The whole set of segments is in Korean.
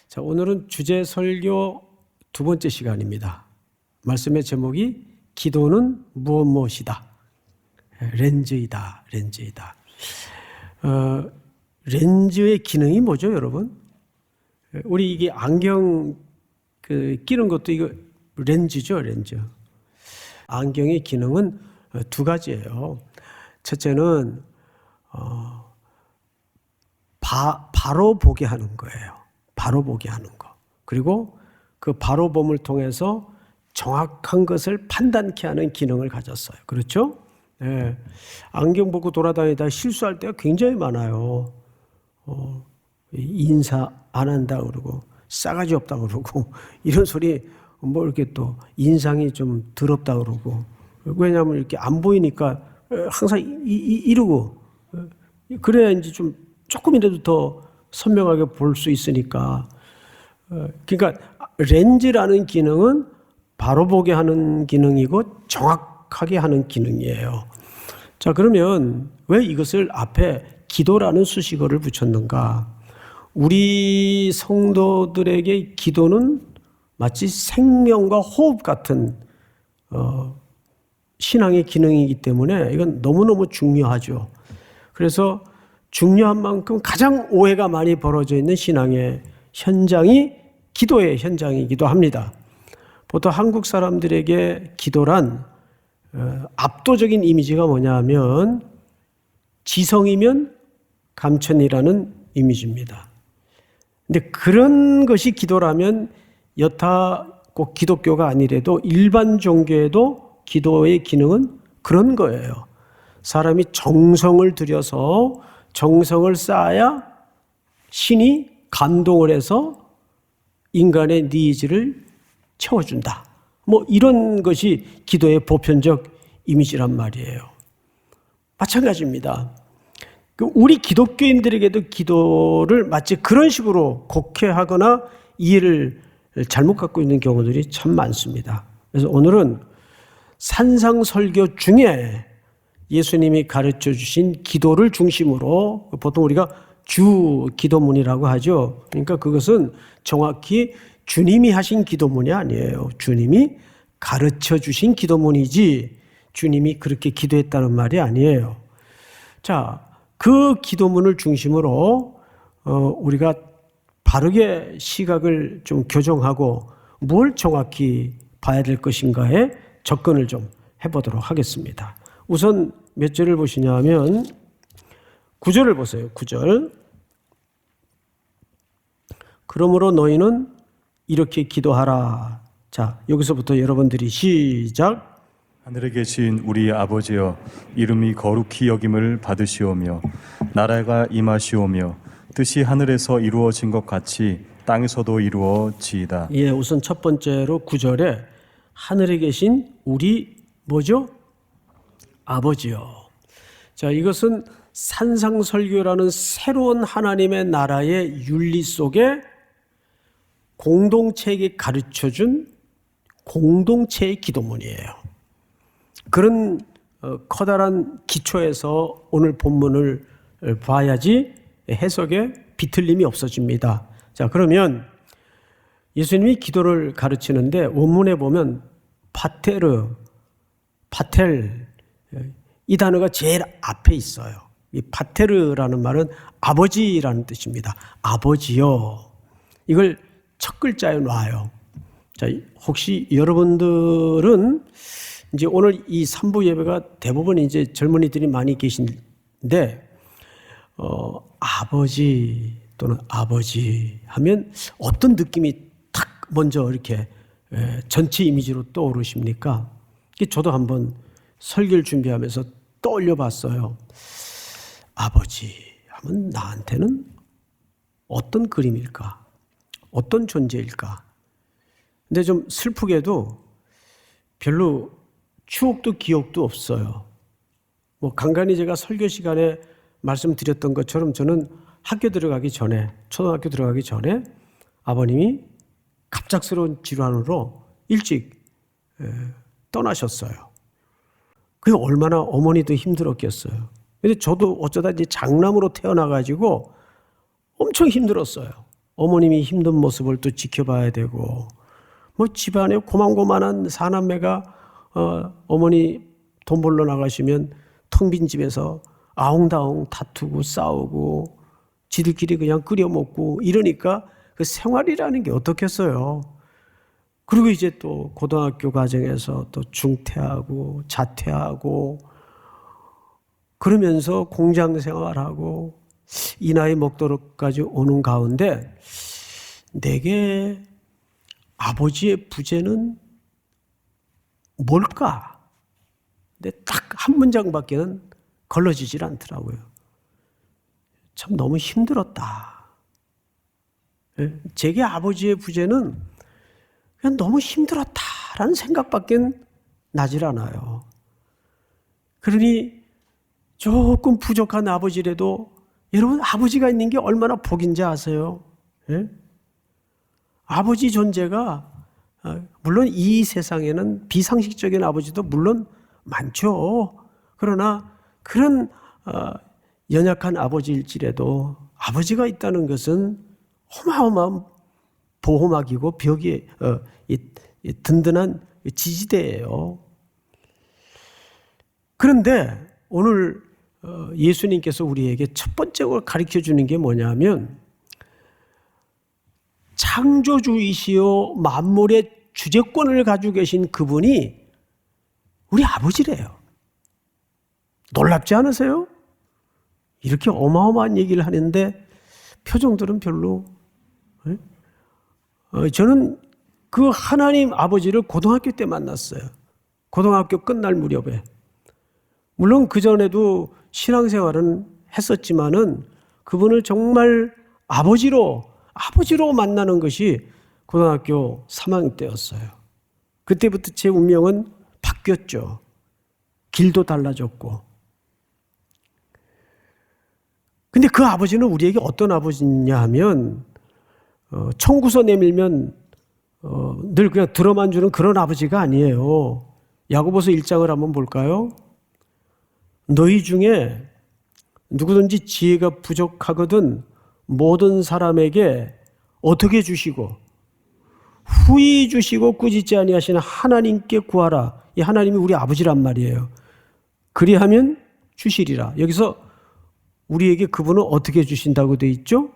자, 오늘은 주제 설교 두 번째 시간입니다. 말씀의 제목이 기도는 무엇이다. 렌즈이다. 렌즈의 기능이 뭐죠, 여러분? 우리 이게 안경 끼는 것도 이거 렌즈죠, 렌즈. 안경의 기능은 두 가지예요. 첫째는 바로 보게 하는 거예요. 바로 보게 하는 거. 그리고 그 바로 봄을 통해서 정확한 것을 판단케 하는 기능을 가졌어요. 그렇죠? 네. 안경 벗고 돌아다니다 실수할 때가 굉장히 많아요. 인사 안 한다 그러고 싸가지 없다 그러고 이런 소리 뭐 이렇게 또 인상이 좀 더럽다 그러고 왜냐하면 이렇게 안 보이니까 항상 이러고 그래야 이제 좀 조금이라도 더 선명하게 볼 수 있으니까. 그러니까 렌즈라는 기능은 바로 보게 하는 기능이고 정확하게 하는 기능이에요. 자, 그러면 왜 이것을 앞에 기도라는 수식어를 붙였는가? 우리 성도들에게 기도는 마치 생명과 호흡 같은 신앙의 기능이기 때문에 이건 너무너무 중요하죠. 그래서 중요한 만큼 가장 오해가 많이 벌어져 있는 신앙의 현장이 기도의 현장이기도 합니다. 보통 한국 사람들에게 기도란 압도적인 이미지가 뭐냐 하면 지성이면 감천이라는 이미지입니다. 근데 그런 것이 기도라면 여타 꼭 기독교가 아니래도 일반 종교에도 기도의 기능은 그런 거예요. 사람이 정성을 들여서 정성을 쌓아야 신이 감동을 해서 인간의 니즈를 채워준다. 뭐 이런 것이 기도의 보편적 이미지란 말이에요. 마찬가지입니다. 우리 기독교인들에게도 기도를 마치 그런 식으로 곡해하거나 이해를 잘못 갖고 있는 경우들이 참 많습니다. 그래서 오늘은 산상설교 중에 예수님이 가르쳐 주신 기도를 중심으로 보통 우리가 주 기도문이라고 하죠. 그러니까 그것은 정확히 주님이 하신 기도문이 아니에요. 주님이 가르쳐 주신 기도문이지 주님이 그렇게 기도했다는 말이 아니에요. 자, 그 기도문을 중심으로 우리가 바르게 시각을 좀 교정하고 뭘 정확히 봐야 될 것인가에 접근을 좀 해보도록 하겠습니다. 우선 몇 절을 보시냐 하면 9절을 보세요. 9절. 그러므로 너희는 이렇게 기도하라. 자, 여기서부터 여러분들이 시작. 하늘에 계신 우리 아버지여, 이름이 거룩히 여김을 받으시오며 나라가 임하시오며 뜻이 하늘에서 이루어진 것 같이 땅에서도 이루어지이다. 예, 우선 첫 번째로 9절에 하늘에 계신 우리 뭐죠? 아버지요. 자, 이것은 산상설교라는 새로운 하나님의 나라의 윤리 속에 공동체에게 가르쳐준 공동체의 기도문이에요. 그런 커다란 기초에서 오늘 본문을 봐야지 해석에 비틀림이 없어집니다. 자, 그러면 예수님이 기도를 가르치는데 원문에 보면 파텔 이 단어가 제일 앞에 있어요. 이 파테르라는 말은 아버지라는 뜻입니다. 아버지요. 이걸 첫 글자에 놔요. 자, 혹시 여러분들은 이제 오늘 이 3부 예배가 대부분 이제 젊은이들이 많이 계신데 아버지 또는 아버지 하면 어떤 느낌이 탁 먼저 이렇게 전체 이미지로 떠오르십니까? 저도 한번 설교를 준비하면서 떠올려 봤어요. 아버지 하면 나한테는 어떤 그림일까? 어떤 존재일까? 근데 좀 슬프게도 별로 추억도 기억도 없어요. 뭐 간간히 제가 설교 시간에 말씀드렸던 것처럼 저는 학교 들어가기 전에, 초등학교 들어가기 전에 아버님이 갑작스러운 질환으로 일찍 떠나셨어요. 그게 얼마나 어머니도 힘들었겠어요. 근데 저도 어쩌다 이제 장남으로 태어나가지고 엄청 힘들었어요. 어머님이 힘든 모습을 또 지켜봐야 되고, 뭐 집안에 고만고만한 사남매가 어머니 돈 벌러 나가시면 텅 빈 집에서 아웅다웅 다투고 싸우고 지들끼리 그냥 끓여 먹고 이러니까 그 생활이라는 게 어떻겠어요. 그리고 이제 또 고등학교 과정에서 또 중퇴하고 자퇴하고 그러면서 공장 생활하고 이 나이 먹도록까지 오는 가운데 내게 아버지의 부재는 뭘까? 근데 딱 한 문장밖에는 걸러지질 않더라고요. 참 너무 힘들었다. 제게 아버지의 부재는 그냥 너무 힘들었다라는 생각밖에 나질 않아요. 그러니 조금 부족한 아버지라도 여러분 아버지가 있는 게 얼마나 복인지 아세요? 예? 아버지 존재가 물론 이 세상에는 비상식적인 아버지도 물론 많죠. 그러나 그런 연약한 아버지일지라도 아버지가 있다는 것은 어마어마한 보호막이고 벽이 든든한 지지대예요. 그런데 오늘 예수님께서 우리에게 첫 번째로 가르쳐 주는 게 뭐냐면 창조주이시요 만물의 주재권을 가지고 계신 그분이 우리 아버지래요. 놀랍지 않으세요? 이렇게 어마어마한 얘기를 하는데 표정들은 별로. 저는 그 하나님 아버지를 고등학교 때 만났어요. 고등학교 끝날 무렵에. 물론 그전에도 신앙생활은 했었지만은 그분을 정말 아버지로 만나는 것이 고등학교 3학년 때였어요. 그때부터 제 운명은 바뀌었죠. 길도 달라졌고. 근데 그 아버지는 우리에게 어떤 아버지냐 하면 청구서 내밀면 늘 그냥 들어만 주는 그런 아버지가 아니에요. 야고보서 1장을 한번 볼까요? 너희 중에 누구든지 지혜가 부족하거든 모든 사람에게 어떻게 주시고 후히 주시고 꾸짖지 아니하시는 하나님께 구하라. 이 하나님이 우리 아버지란 말이에요. 그리하면 주시리라. 여기서 우리에게 그분은 어떻게 주신다고 돼 있죠?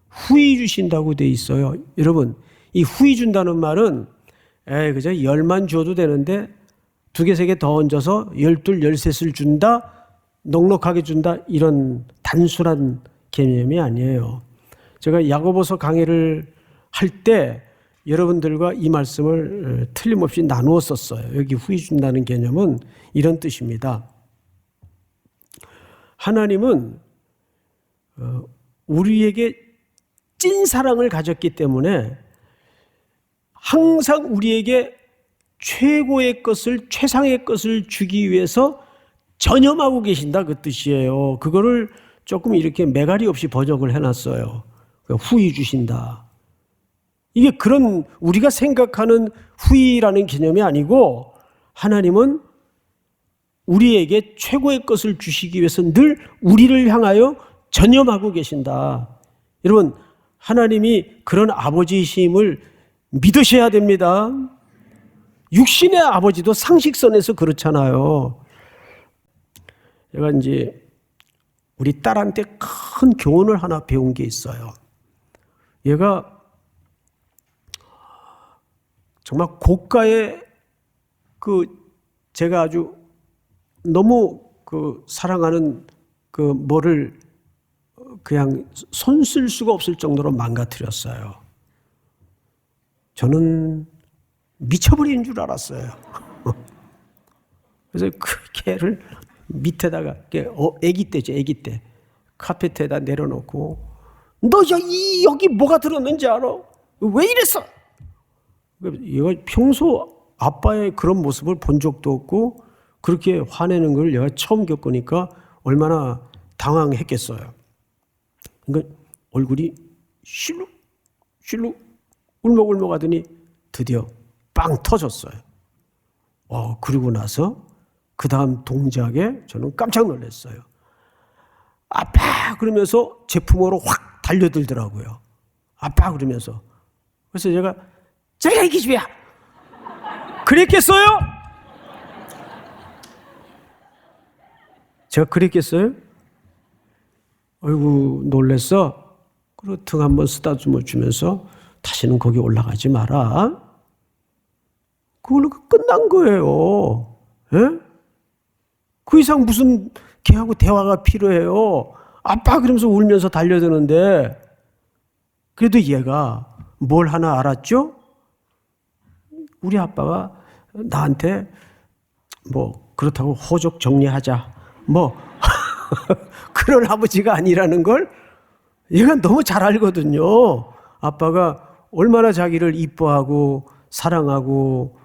후히 주신다고 돼 있어요. 여러분, 이 후히 준다는 말은 그저 10만 줘도 되는데 2개, 3개 더 얹어서 12, 13을 준다, 넉넉하게 준다, 이런 단순한 개념이 아니에요. 제가 야고보서 강의를 할 때 여러분들과 이 말씀을 틀림없이 나누었었어요. 여기 후히 준다는 개념은 이런 뜻입니다. 하나님은 우리에게 찐 사랑을 가졌기 때문에 항상 우리에게 최고의 것을, 최상의 것을 주기 위해서 전념하고 계신다, 그 뜻이에요. 그거를 조금 이렇게 매가리 없이 번역을 해놨어요. 후히 주신다. 이게 그런 우리가 생각하는 후히라는 개념이 아니고 하나님은 우리에게 최고의 것을 주시기 위해서 늘 우리를 향하여 전념하고 계신다. 여러분, 하나님이 그런 아버지이심을 믿으셔야 됩니다. 육신의 아버지도 상식선에서 그렇잖아요. 제가 이제 우리 딸한테 큰 교훈을 하나 배운 게 있어요. 얘가 정말 고가의 제가 아주 너무 사랑하는 뭐를 그냥 손 쓸 수가 없을 정도로 망가뜨렸어요. 저는 미쳐버리는 줄 알았어요. 그래서 그 개를 밑에다가 아기 때죠, 아기 때 카페트에다 내려놓고 너 여기 뭐가 들었는지 알아? 왜 이랬어? 얘가 평소 아빠의 그런 모습을 본 적도 없고 그렇게 화내는 걸 얘가 처음 겪으니까 얼마나 당황했겠어요. 그러니까 얼굴이 실룩 울먹울먹 하더니 드디어 빵 터졌어요. 그리고 나서 그 다음 동작에 저는 깜짝 놀랐어요. 아빠! 그러면서 제 품으로 확 달려들더라고요. 아빠 그러면서. 그래서 제가 저리가 이 기집애야. 그랬겠어요? 제가 그랬겠어요? 아이고 놀랬어. 그리고 등 한번 쓰다듬어 주면서 다시는 거기 올라가지 마라. 그걸로 끝난 거예요. 예? 그 이상 무슨 걔하고 대화가 필요해요. 아빠 그러면서 울면서 달려드는데 그래도 얘가 뭘 하나 알았죠? 우리 아빠가 나한테 뭐 그렇다고 호적 정리하자 뭐 그런 아버지가 아니라는 걸 얘가 너무 잘 알거든요. 아빠가 얼마나 자기를 이뻐하고 사랑하고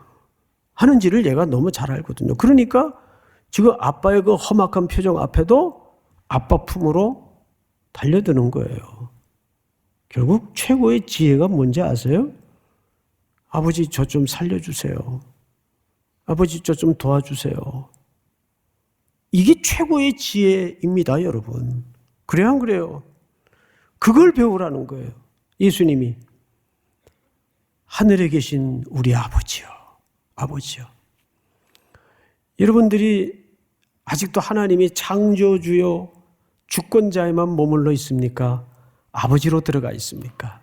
하는지를 얘가 너무 잘 알거든요. 그러니까 지금 아빠의 그 험악한 표정 앞에도 아빠 품으로 달려드는 거예요. 결국 최고의 지혜가 뭔지 아세요? 아버지 저 좀 살려주세요. 아버지 저 좀 도와주세요. 이게 최고의 지혜입니다, 여러분. 그래요, 안 그래요? 그걸 배우라는 거예요. 예수님이 하늘에 계신 우리 아버지요. 아버지요. 여러분들이 아직도 하나님이 창조주요 주권자에만 머물러 있습니까? 아버지로 들어가 있습니까?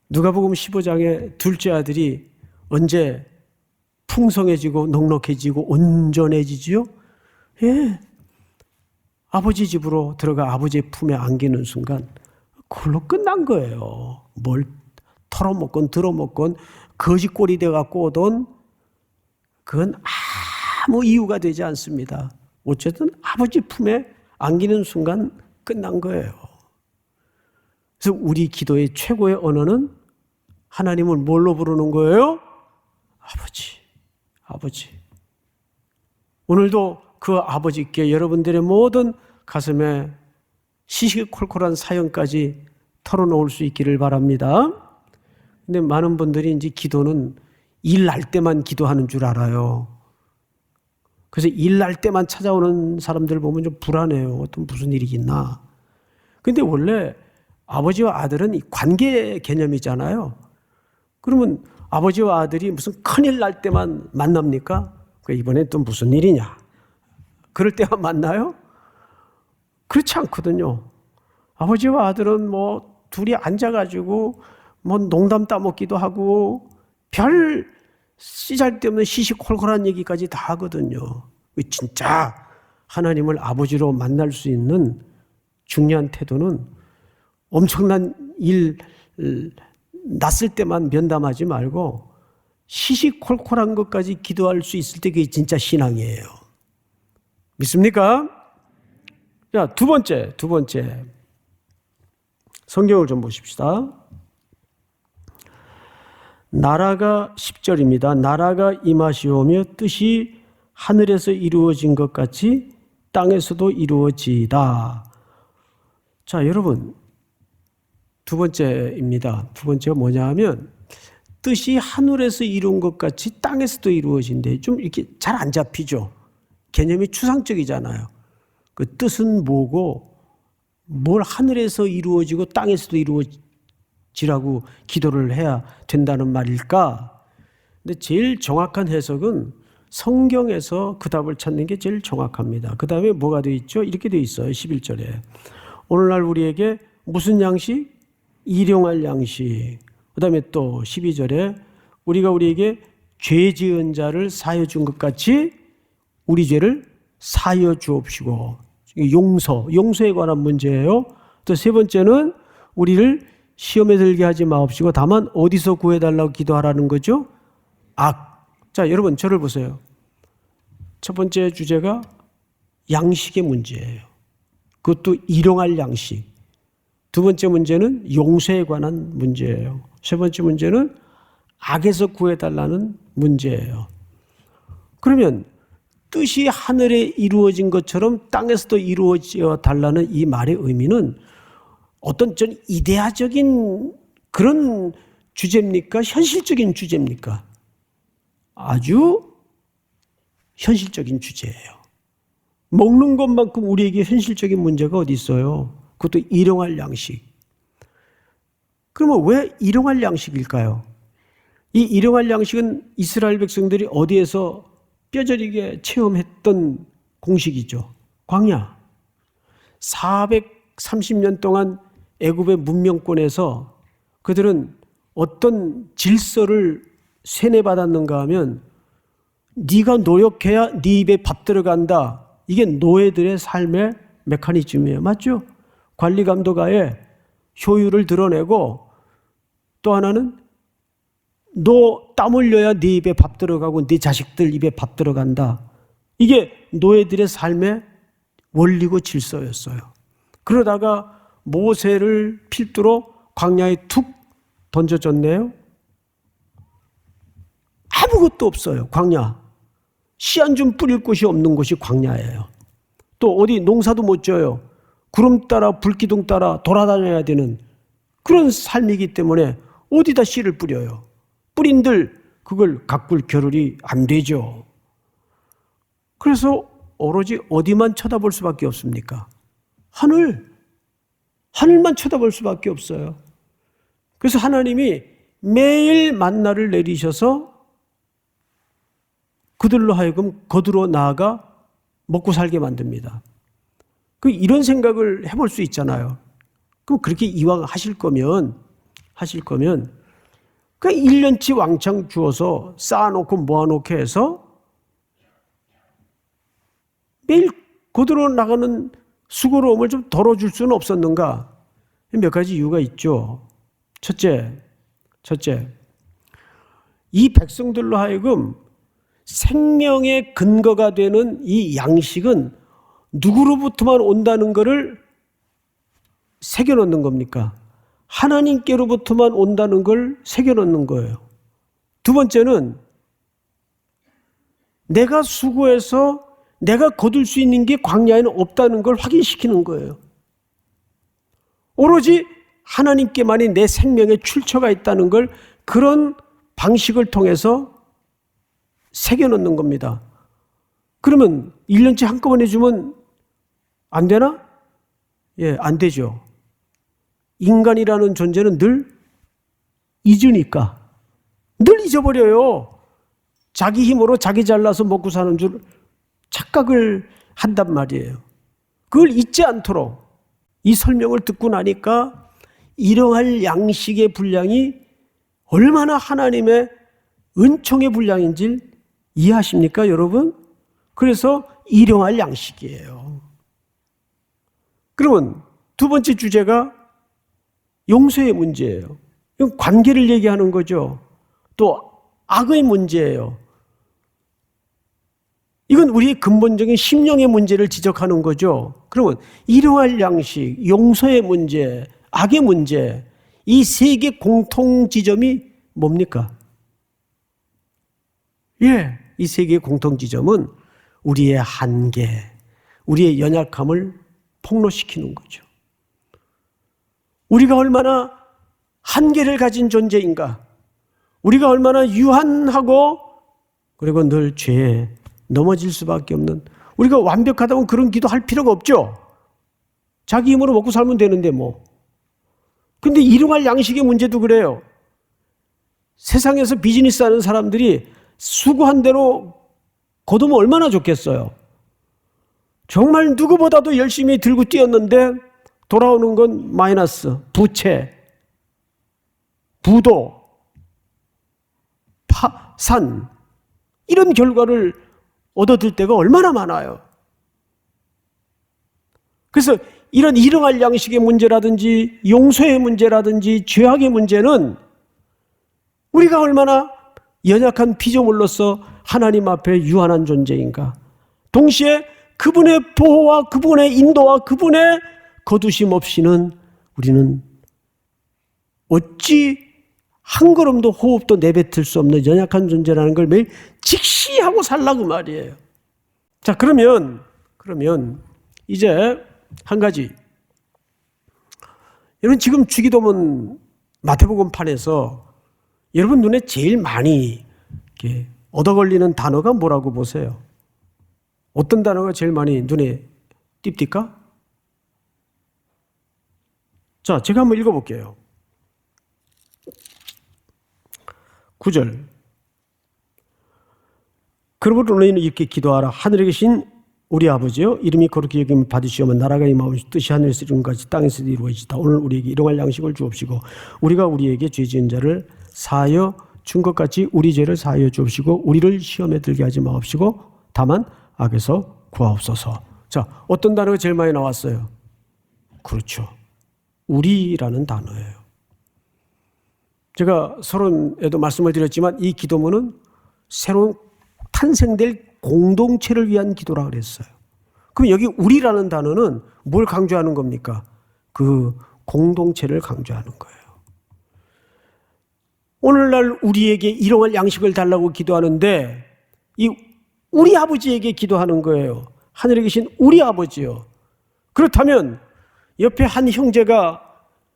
누가복음 15장에 둘째 아들이 언제 풍성해지고 넉넉해지고 온전해지지요? 예. 아버지 집으로 들어가 아버지의 품에 안기는 순간 그걸로 끝난 거예요. 뭘 털어먹건 들어먹건 거지꼴이 돼갖고 오던 그건 아무 이유가 되지 않습니다. 어쨌든 아버지 품에 안기는 순간 끝난 거예요. 그래서 우리 기도의 최고의 언어는 하나님을 뭘로 부르는 거예요? 아버지, 아버지. 오늘도 그 아버지께 여러분들의 모든 가슴에 시시콜콜한 사연까지 털어놓을 수 있기를 바랍니다. 근데 많은 분들이 이제 기도는 일 날 때만 기도하는 줄 알아요. 그래서 일 날 때만 찾아오는 사람들 보면 좀 불안해요. 어떤 무슨 일이 있나. 근데 원래 아버지와 아들은 이 관계 개념이잖아요. 그러면 아버지와 아들이 무슨 큰일 날 때만 만납니까? 이번엔 또 무슨 일이냐? 그럴 때만 만나요? 그렇지 않거든요. 아버지와 아들은 뭐 둘이 앉아가지고 뭐 농담 따먹기도 하고 별 쓰잘데없는 시시콜콜한 얘기까지 다 하거든요. 진짜 하나님을 아버지로 만날 수 있는 중요한 태도는 엄청난 일 났을 때만 면담하지 말고 시시콜콜한 것까지 기도할 수 있을 때 그게 진짜 신앙이에요. 믿습니까? 자, 두 번째. 성경을 좀 보십시다. 나라가 10절입니다. 나라가 임하시오며 뜻이 하늘에서 이루어진 것 같이 땅에서도 이루어지이다. 자, 여러분. 두 번째입니다. 두 번째가 뭐냐 하면 뜻이 하늘에서 이룬 것 같이 땅에서도 이루어진대. 좀 이렇게 잘 안 잡히죠. 개념이 추상적이잖아요. 그 뜻은 뭐고 뭘 하늘에서 이루어지고 땅에서도 이루어지라고 기도를 해야 된다는 말일까? 근데 제일 정확한 해석은 성경에서 그 답을 찾는 게 제일 정확합니다. 그 다음에 뭐가 되어 있죠? 이렇게 되어 있어요. 11절에. 오늘날 우리에게 무슨 양식? 일용할 양식. 그 다음에 또 12절에 우리가 우리에게 죄 지은 자를 사하여 준 것 같이 우리 죄를 사하여 주옵시고. 용서에 관한 문제예요. 또 세 번째는 우리를 시험에 들게 하지 마옵시고 다만 어디서 구해달라고 기도하라는 거죠? 악. 자, 여러분 저를 보세요. 첫 번째 주제가 양식의 문제예요. 그것도 일용할 양식. 두 번째 문제는 용서에 관한 문제예요. 세 번째 문제는 악에서 구해달라는 문제예요. 그러면 뜻이 하늘에 이루어진 것처럼 땅에서도 이루어져 달라는 이 말의 의미는 어떤 좀 이데아적인 그런 주제입니까? 현실적인 주제입니까? 아주 현실적인 주제예요. 먹는 것만큼 우리에게 현실적인 문제가 어디 있어요? 그것도 일용할 양식. 그러면 왜 일용할 양식일까요? 이 일용할 양식은 이스라엘 백성들이 어디에서 뼈저리게 체험했던 공식이죠. 광야. 430년 동안 애굽의 문명권에서 그들은 어떤 질서를 세뇌받았는가 하면 네가 노력해야 네 입에 밥 들어간다. 이게 노예들의 삶의 메커니즘이에요. 맞죠? 관리 감독하에 효율을 드러내고 또 하나는 너 땀 흘려야 네 입에 밥 들어가고 네 자식들 입에 밥 들어간다. 이게 노예들의 삶의 원리고 질서였어요. 그러다가 모세를 필두로 광야에 툭 던져졌네요. 아무것도 없어요. 광야. 씨 한 줌 뿌릴 곳이 없는 곳이 광야예요. 또 어디 농사도 못 져요. 구름 따라 불기둥 따라 돌아다녀야 되는 그런 삶이기 때문에 어디다 씨를 뿌려요. 뿌린들 그걸 가꿀 겨를이 안 되죠. 그래서 오로지 어디만 쳐다볼 수밖에 없습니까? 하늘만 쳐다볼 수밖에 없어요. 그래서 하나님이 매일 만나를 내리셔서 그들로 하여금 거두러 나아가 먹고 살게 만듭니다. 이런 생각을 해볼 수 있잖아요. 그럼 그렇게 이왕 하실 거면 1년치 왕창 주어서 쌓아놓고 모아놓게 해서 매일 거두러 나가는 수고로움을 좀 덜어줄 수는 없었는가? 몇 가지 이유가 있죠. 첫째, 이 백성들로 하여금 생명의 근거가 되는 이 양식은 누구로부터만 온다는 것을 새겨놓는 겁니까? 하나님께로부터만 온다는 걸 새겨놓는 거예요. 두 번째는 내가 수고해서 내가 거둘 수 있는 게 광야에는 없다는 걸 확인시키는 거예요. 오로지 하나님께만이 내 생명에 출처가 있다는 걸 그런 방식을 통해서 새겨놓는 겁니다. 그러면 1년치 한꺼번에 주면 안 되나? 예, 안 되죠. 인간이라는 존재는 늘 잊으니까. 늘 잊어버려요. 자기 힘으로 자기 잘나서 먹고 사는 줄 착각을 한단 말이에요. 그걸 잊지 않도록 이 설명을 듣고 나니까 일용할 양식의 분량이 얼마나 하나님의 은총의 분량인지 이해하십니까, 여러분? 그래서 일용할 양식이에요. 그러면 두 번째 주제가 용서의 문제예요. 이건 관계를 얘기하는 거죠. 또 악의 문제예요. 이건 우리의 근본적인 심령의 문제를 지적하는 거죠. 그러면 일용할 양식, 용서의 문제, 악의 문제, 이 세 개 공통 지점이 뭡니까? 예, 이 세 개의 공통 지점은 우리의 한계, 우리의 연약함을 폭로시키는 거죠. 우리가 얼마나 한계를 가진 존재인가? 우리가 얼마나 유한하고 그리고 늘 죄에 넘어질 수밖에 없는, 우리가 완벽하다고 그런 기도할 필요가 없죠. 자기 힘으로 먹고 살면 되는데 뭐. 근데 일용할 양식의 문제도 그래요. 세상에서 비즈니스 하는 사람들이 수고한 대로 거두면 얼마나 좋겠어요. 정말 누구보다도 열심히 들고 뛰었는데 돌아오는 건 마이너스, 부채, 부도, 파산, 이런 결과를 얻어들 때가 얼마나 많아요. 그래서 이런 일용할 양식의 문제라든지 용서의 문제라든지 죄악의 문제는 우리가 얼마나 연약한 피조물로서 하나님 앞에 유한한 존재인가. 동시에 그분의 보호와 그분의 인도와 그분의 거두심 없이는 우리는 어찌 한 걸음도 호흡도 내뱉을 수 없는 연약한 존재라는 걸 매일 직시하고 살라고 말이에요. 자, 그러면 이제 한 가지. 여러분 지금 주기도문 마태복음판에서 여러분 눈에 제일 많이 이렇게 얻어 걸리는 단어가 뭐라고 보세요? 어떤 단어가 제일 많이 눈에 띕니까? 자, 제가 한번 읽어볼게요. 9절. 그러므로 너희는 이렇게 기도하라. 하늘에 계신 우리 아버지여, 이름이 거룩히 여김을 받으시오며 나라가 임하옵시고 뜻이 하늘에서 이룬 같이 땅에서도 이루어지다. 오늘 우리에게 일용할 양식을 주옵시고 우리가 우리에게 죄 지은 자를 사하여 준 것 같이 우리 죄를 사하여 주옵시고 우리를 시험에 들게 하지 마옵시고 다만 악에서 구하옵소서. 자, 어떤 단어가 제일 많이 나왔어요? 그렇죠. 우리라는 단어예요. 제가 서론에도 말씀을 드렸지만 이 기도문은 새로운 탄생될 공동체를 위한 기도라 그랬어요. 그럼 여기 우리라는 단어는 뭘 강조하는 겁니까? 그 공동체를 강조하는 거예요. 오늘날 우리에게 일용할 양식을 달라고 기도하는데 이 우리 아버지에게 기도하는 거예요. 하늘에 계신 우리 아버지요. 그렇다면 옆에 한 형제가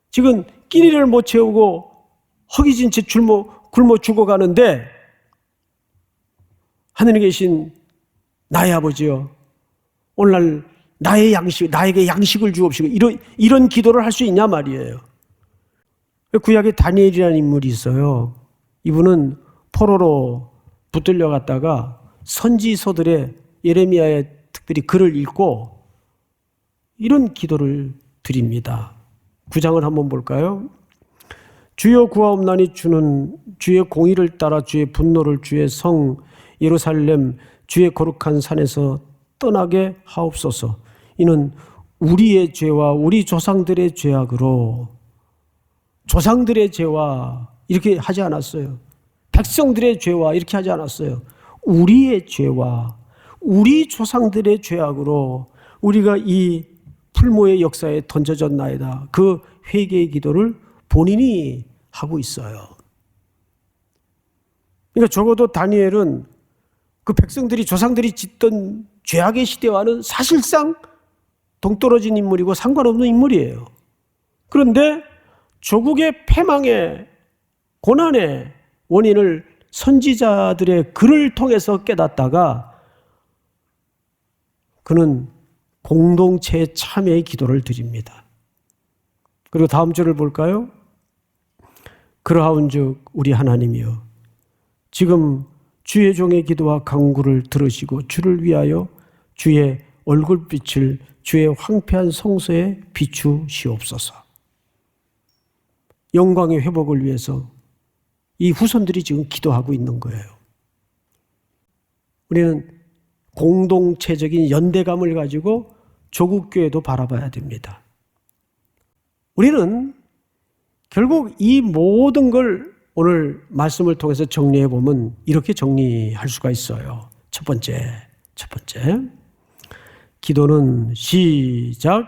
지금 끼니를 못 채우고 허기진 채 굶어 죽어가는데 하늘에 계신 나의 아버지요, 오늘날 나에게 양식을 주옵시고 이런 기도를 할 수 있냐 말이에요. 구약에 다니엘이라는 인물이 있어요. 이분은 포로로 붙들려 갔다가 선지서들의 예레미야의 특별히 글을 읽고 이런 기도를 드립니다. 9장을 한번 볼까요? 주여 구하옵나니 주는 주의 공의를 따라 주의 분노를 주의 성 예루살렘 주의 거룩한 산에서 떠나게 하옵소서. 이는 우리의 죄와 우리 조상들의 죄악으로, 조상들의 죄와 이렇게 하지 않았어요. 백성들의 죄와 이렇게 하지 않았어요. 우리의 죄와 우리 조상들의 죄악으로 우리가 이 풀모의 역사에 던져졌나이다. 그 회개의 기도를 본인이 하고 있어요. 그러니까 적어도 다니엘은 그 백성들이 조상들이 짓던 죄악의 시대와는 사실상 동떨어진 인물이고 상관없는 인물이에요. 그런데 조국의 패망의 고난의 원인을 선지자들의 글을 통해서 깨닫다가 그는 공동체의 참여의 기도를 드립니다. 그리고 다음 절을 볼까요? 그러하온즉 우리 하나님이여, 지금 주의 종의 기도와 간구를 들으시고 주를 위하여 주의 얼굴빛을 주의 황폐한 성소에 비추시옵소서. 영광의 회복을 위해서 이 후손들이 지금 기도하고 있는 거예요. 우리는 공동체적인 연대감을 가지고 조국교회도 바라봐야 됩니다. 우리는 결국 이 모든 걸 오늘 말씀을 통해서 정리해 보면 이렇게 정리할 수가 있어요. 첫 번째, 기도는 시작.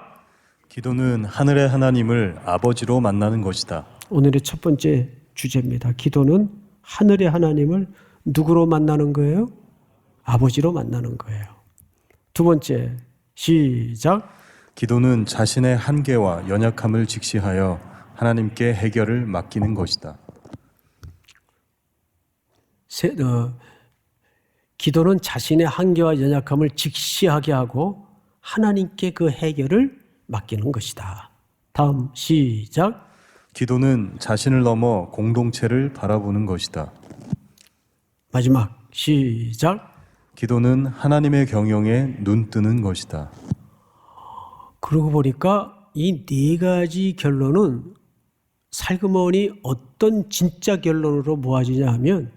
기도는 하늘의 하나님을 아버지로 만나는 것이다. 오늘의 첫 번째 주제입니다. 기도는 하늘의 하나님을 누구로 만나는 거예요? 아버지로 만나는 거예요. 두 번째, 시작. 기도는 자신의 한계와 연약함을 직시하여 하나님께 해결을 맡기는 것이다. 기도는 자신의 한계와 연약함을 직시하게 하고 하나님께 그 해결을 맡기는 것이다. 다음 시작. 기도는 자신을 넘어 공동체를 바라보는 것이다. 마지막 시작. 기도는 하나님의 경영에 눈뜨는 것이다. 그러고 보니까 이 네 가지 결론은 살그머니 어떤 진짜 결론으로 모아지냐 하면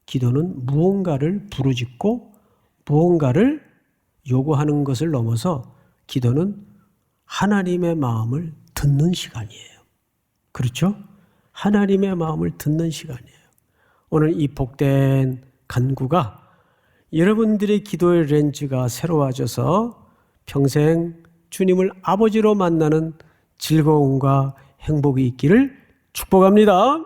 기도는 무언가를 부르짖고 무언가를 요구하는 것을 넘어서 기도는 하나님의 마음을 듣는 시간이에요. 그렇죠? 하나님의 마음을 듣는 시간이에요. 오늘 이 복된 간구가 여러분들의 기도의 렌즈가 새로워져서 평생 주님을 아버지로 만나는 즐거움과 행복이 있기를 축복합니다.